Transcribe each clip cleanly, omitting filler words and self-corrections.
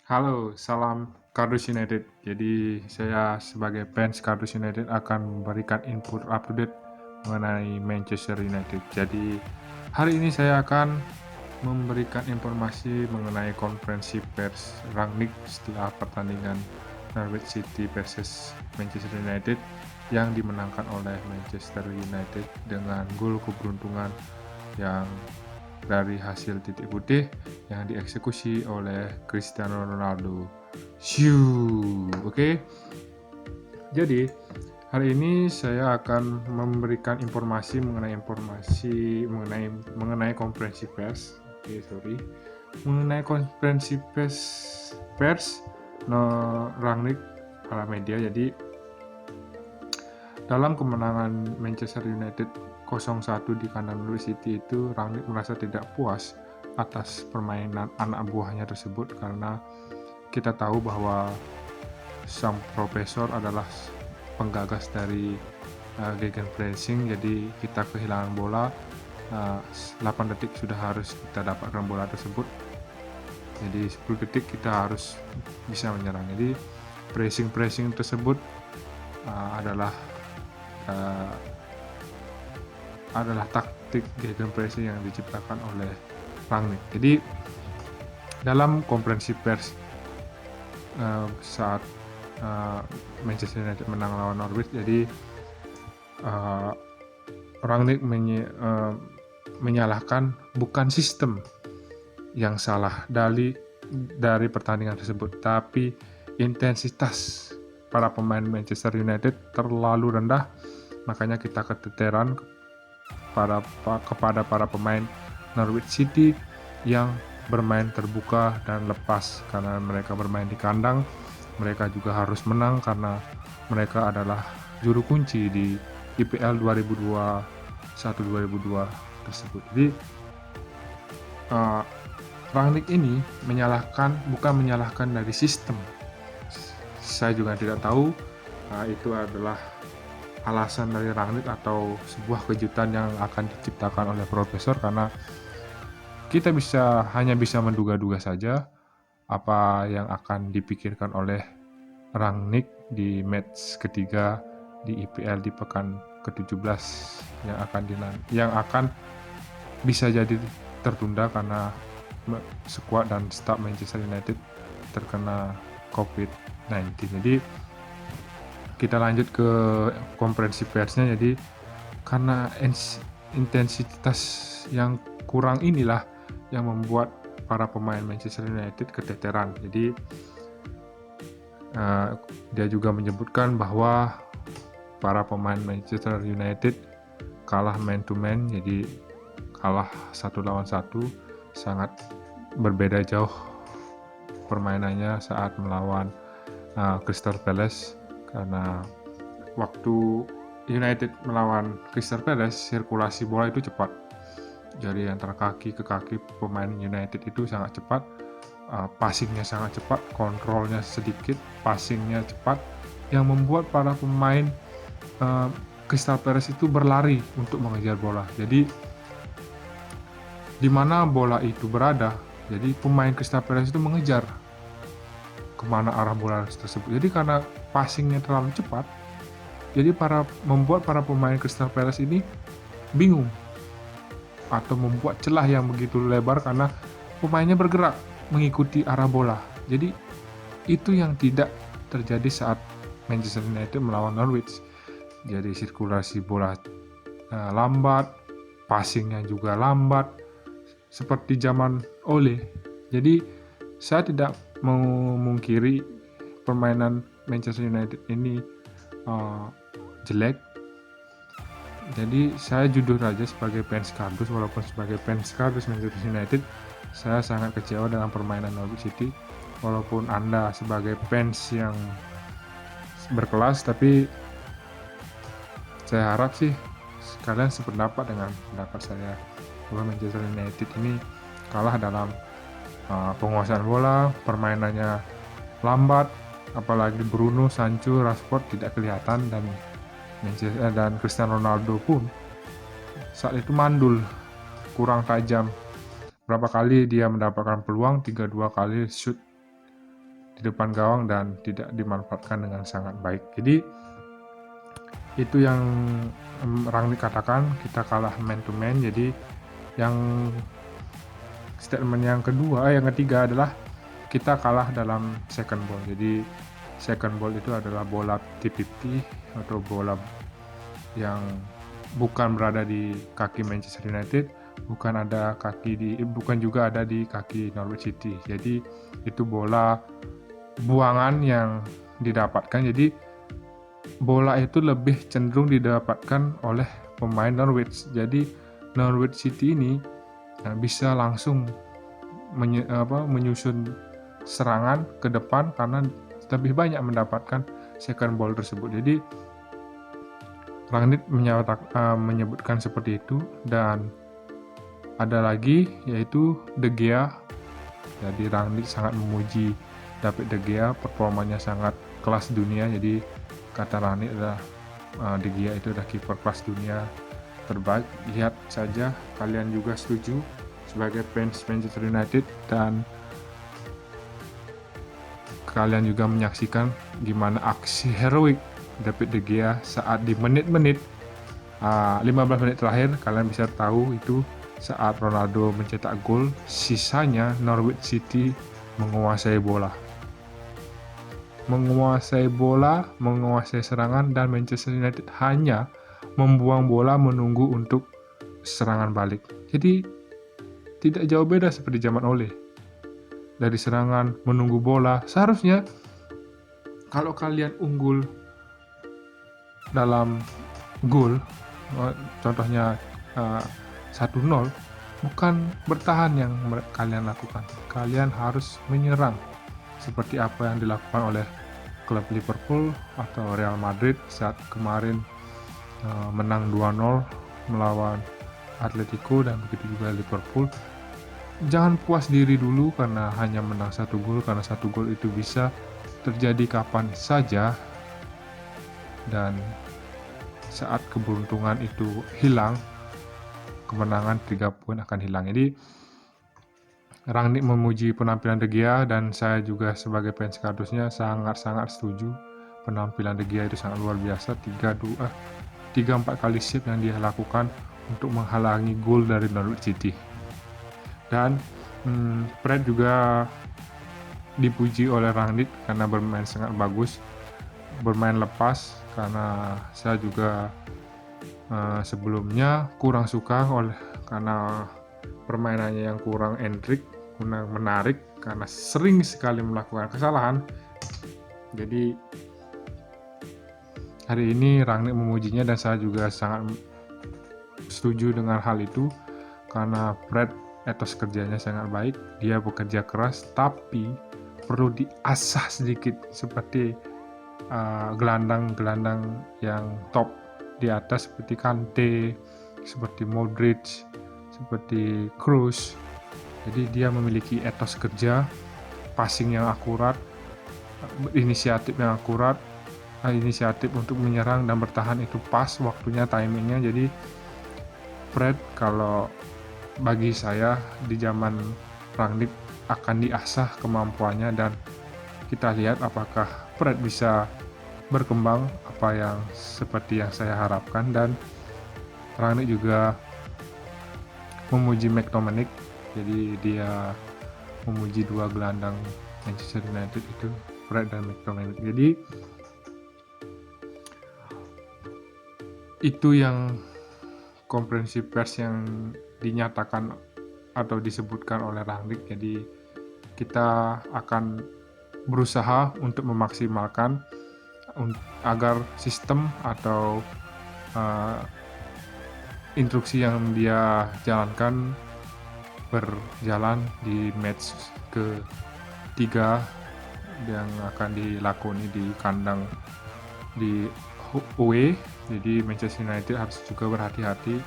Halo, salam Kardus United. Jadi saya sebagai fans Kardus United akan memberikan input update mengenai Manchester United. Jadi hari ini saya akan memberikan informasi mengenai konferensi pers Rangnick setelah pertandingan Norwich City versus Manchester United yang dimenangkan oleh Manchester United dengan gol keberuntungan yang dari hasil titik putih yang dieksekusi oleh Cristiano Ronaldo. Oke. Jadi hari ini saya akan memberikan informasi mengenai konferensi pers. Mengenai konferensi pers Rangnick ala media. Jadi dalam kemenangan Manchester United 0-1 di kandang Norwich City itu, Rangnick merasa tidak puas atas permainan anak buahnya tersebut karena kita tahu bahwa sang profesor adalah penggagas dari gegenpressing. Jadi kita kehilangan bola, 8 detik sudah harus kita dapatkan bola tersebut. Jadi 10 detik kita harus bisa menyerang. Jadi pressing tersebut uh, adalah taktik gegenpressing yang diciptakan oleh Rangnick. Jadi dalam konferensi pers saat Manchester United menang lawan Norwich, jadi Rangnick menyalahkan bukan sistem yang salah dari pertandingan tersebut, tapi intensitas para pemain Manchester United terlalu rendah, makanya kita keteteran kepada para pemain Norwich City yang bermain terbuka dan lepas. Karena mereka bermain di kandang, mereka juga harus menang karena mereka adalah juru kunci di IPL 2021-2022 tersebut. Jadi Rangnick ini bukan menyalahkan dari sistem. Saya juga tidak tahu itu adalah alasan dari Rangnick atau sebuah kejutan yang akan diciptakan oleh profesor, karena kita hanya bisa menduga-duga saja apa yang akan dipikirkan oleh Rangnick di match ketiga di IPL di pekan ke-17 yang akan bisa jadi tertunda karena skuad dan staf Manchester United terkena COVID-19. Jadi kita lanjut ke konferensi persnya. Jadi karena intensitas yang kurang inilah yang membuat para pemain Manchester United keteteran. Jadi dia juga menyebutkan bahwa para pemain Manchester United kalah man to man, jadi kalah 1 lawan 1, sangat berbeda jauh permainannya saat melawan Crystal Palace. Karena waktu United melawan Crystal Palace, sirkulasi bola itu cepat. Jadi antara kaki ke kaki pemain United itu sangat cepat, passingnya sangat cepat, kontrolnya sedikit, passingnya cepat, yang membuat para pemain Crystal Palace itu berlari untuk mengejar bola. Jadi di mana bola itu berada, jadi pemain Crystal Palace itu mengejar kemana arah bola tersebut. Jadi karena passingnya terlalu cepat, jadi membuat para pemain Crystal Palace ini bingung atau membuat celah yang begitu lebar karena pemainnya bergerak mengikuti arah bola. Jadi itu yang tidak terjadi saat Manchester United melawan Norwich. Jadi sirkulasi bola lambat, passingnya juga lambat seperti zaman Ole. Jadi saya tidak memungkiri permainan Manchester United ini jelek. Jadi saya jujur aja sebagai fans kardus, walaupun sebagai fans kardus Manchester United, saya sangat kecewa dengan permainan Norwich City. Walaupun Anda sebagai fans yang berkelas, tapi saya harap sih kalian sependapat dengan pendapat saya bahwa Manchester United ini kalah dalam penguasaan bola, permainannya lambat, apalagi Bruno, Sancho, Rashford tidak kelihatan, dan Cristiano Ronaldo pun saat itu mandul, kurang tajam. Berapa kali dia mendapatkan peluang, 32 kali shoot depan gawang dan tidak dimanfaatkan dengan sangat baik. Jadi itu yang Rangnick katakan, kita kalah man to man. Jadi yang statement yang ketiga adalah kita kalah dalam second ball. Jadi second ball itu adalah bola 50-50 atau bola yang bukan berada di kaki Manchester United, bukan juga ada di kaki Norwich City. Jadi itu bola buangan yang didapatkan. Jadi bola itu lebih cenderung didapatkan oleh pemain Norwich. Jadi Norwich City ini bisa langsung menyusun serangan ke depan karena lebih banyak mendapatkan second ball tersebut. Jadi Rangnick menyebutkan seperti itu. Dan ada lagi yaitu De Gea. Jadi Rangnick sangat memuji David De Gea, performanya sangat kelas dunia. Jadi kata Rangnick adalah De Gea itu adalah kiper kelas dunia terbaik. Lihat saja, kalian juga setuju sebagai fans Manchester United, dan kalian juga menyaksikan gimana aksi heroik David De Gea saat di menit-menit 15 menit terakhir. Kalian bisa tahu itu saat Ronaldo mencetak gol, sisanya Norwich City menguasai serangan, dan Manchester United hanya membuang bola menunggu untuk serangan balik. Jadi tidak jauh beda seperti zaman Ole. Dari serangan menunggu bola, seharusnya kalau kalian unggul dalam gol, contohnya 1-0, bukan bertahan yang kalian lakukan. Kalian harus menyerang seperti apa yang dilakukan oleh klub Liverpool atau Real Madrid saat kemarin menang 2-0 melawan Atletico, dan begitu juga Liverpool. Jangan puas diri dulu karena hanya menang 1 gol, karena 1 gol itu bisa terjadi kapan saja, dan saat keberuntungan itu hilang, kemenangan 3 poin akan hilang. Jadi Rangnick memuji penampilan De Gea, dan saya juga sebagai fans kardusnya sangat-sangat setuju. Penampilan De Gea itu sangat luar biasa. 3-4 kali save yang dia lakukan untuk menghalangi gol dari Norwich City. Dan Fred juga dipuji oleh Rangnick karena bermain sangat bagus, bermain lepas, karena saya juga sebelumnya kurang suka karena permainannya yang kurang menarik, karena sering sekali melakukan kesalahan. Jadi hari ini Rangnick memujinya, dan saya juga sangat setuju dengan hal itu, karena Fred etos kerjanya sangat baik. Dia bekerja keras, tapi perlu diasah sedikit, seperti gelandang-gelandang yang top di atas seperti Kante, seperti Modric, seperti Kroos. Jadi dia memiliki etos kerja, passing yang akurat, inisiatif yang akurat, inisiatif untuk menyerang dan bertahan itu pas waktunya, timingnya. Jadi Fred, kalau bagi saya di zaman Rangnick akan diasah kemampuannya, dan kita lihat apakah Fred bisa berkembang seperti yang saya harapkan. Dan Rangnick juga memuji McTominay. Jadi dia memuji 2 gelandang Manchester United itu, Fred dan McTominay. Jadi itu yang konferensi pers yang dinyatakan atau disebutkan oleh Rangnick. Jadi kita akan berusaha untuk memaksimalkan agar sistem atau instruksi yang dia jalankan berjalan di match ke-3 yang akan dilakoni di kandang di away. Jadi Manchester United harus juga berhati-hati.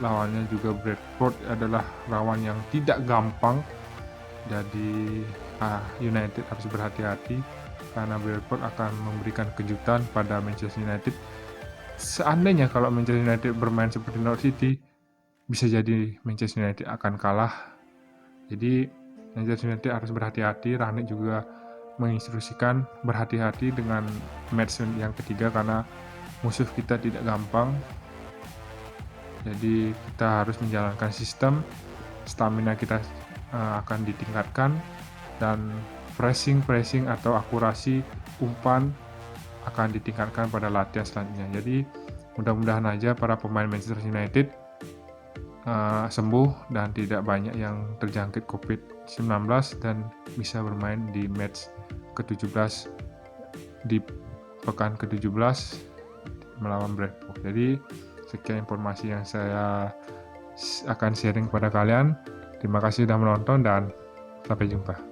Lawannya juga Brentford adalah lawan yang tidak gampang. Jadi United harus berhati-hati, karena Brentford akan memberikan kejutan pada Manchester United. Seandainya kalau Manchester United bermain seperti Norwich City, bisa jadi Manchester United akan kalah. Jadi Manchester United harus berhati-hati. Rangnick juga menginstruksikan berhati-hati dengan match yang ketiga karena musuh kita tidak gampang. Jadi kita harus menjalankan sistem, stamina kita akan ditingkatkan, dan pressing atau akurasi umpan akan ditingkatkan pada latihan selanjutnya. Jadi mudah-mudahan aja para pemain Manchester United sembuh dan tidak banyak yang terjangkit COVID-19 dan bisa bermain di match ke-17 di pekan ke-17 melawan Brentford. Jadi sekian informasi yang saya akan sharing kepada kalian. Terima kasih sudah menonton dan sampai jumpa.